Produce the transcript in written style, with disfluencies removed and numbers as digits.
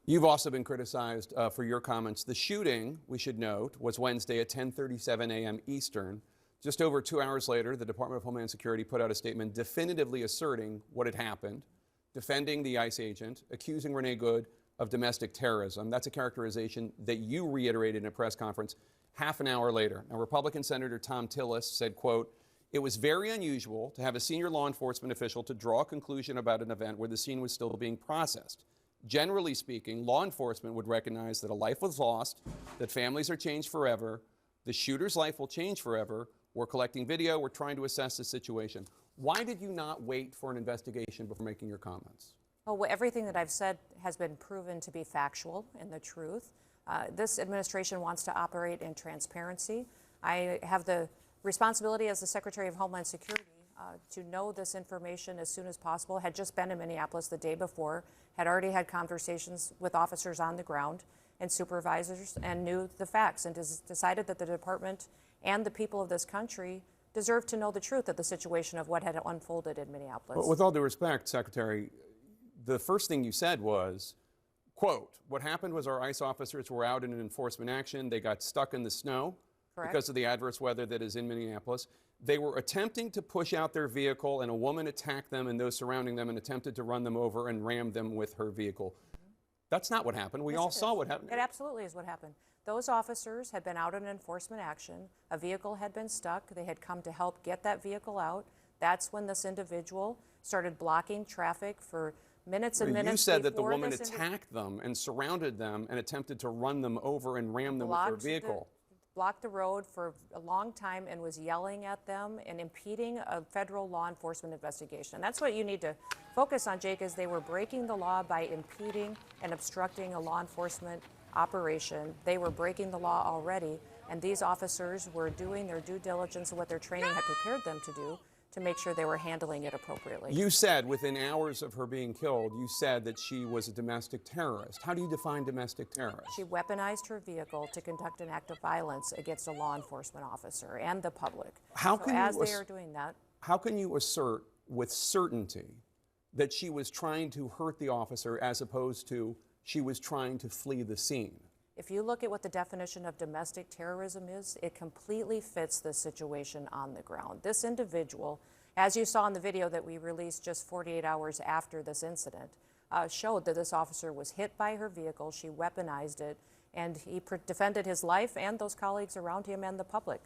You've also been criticized for your comments. The shooting, we should note, was Wednesday at 10:37 a.m. Eastern. Just over 2 hours later, the Department of Homeland Security put out a statement definitively asserting what had happened, defending the ICE agent, accusing Renee Good of domestic terrorism. That's a characterization that you reiterated in a press conference half an hour later. Now, Republican Senator Tom Tillis said, quote, "It was very unusual to have a senior law enforcement official to draw a conclusion about an event where the scene was still being processed. Generally speaking, law enforcement would recognize that a life was lost, that families are changed forever, the shooter's life will change forever. We're collecting video, we're trying to assess the situation." Why did you not wait for an investigation before making your comments? Well, everything that I've said has been proven to be factual and the truth. This administration wants to operate in transparency. I have the responsibility as the Secretary of Homeland Security to know this information as soon as possible. Had just been in Minneapolis the day before, had already had conversations with officers on the ground and supervisors, and knew the facts, and decided that the department and the people of this country deserve to know the truth of the situation of what had unfolded in Minneapolis. But with all due respect, Secretary, the first thing you said was, quote, "What happened was our ICE officers were out in an enforcement action. They got stuck in the snow." Correct. Because of the adverse weather that is in Minneapolis. They were attempting to push out their vehicle, and a woman attacked them and those surrounding them and attempted to run them over and ram them with her vehicle. That's not what happened. We all saw what happened. It absolutely is what happened. Those officers had been out in enforcement action. A vehicle had been stuck. They had come to help get that vehicle out. That's when this individual started blocking traffic for minutes and minutes. You said that the woman attacked them and surrounded them and attempted to run them over and ram them with her vehicle. Blocked the road for a long time and was yelling at them and impeding a federal law enforcement investigation. And that's what you need to focus on, Jake, is they were breaking the law by impeding and obstructing a law enforcement operation. They were breaking the law already, and these officers were doing their due diligence and what their training had prepared them to do to make sure they were handling it appropriately. You said within hours of her being killed, you said that she was a domestic terrorist. How do you define domestic terrorist? She weaponized her vehicle to conduct an act of violence against a law enforcement officer and the public. How can you assert with certainty that she was trying to hurt the officer as opposed to she was trying to flee the scene? If you look at what the definition of domestic terrorism is, it completely fits the situation on the ground. This individual, as you saw in the video that we released just 48 hours after this incident, showed that this officer was hit by her vehicle, she weaponized it, and he defended his life and those colleagues around him and the public.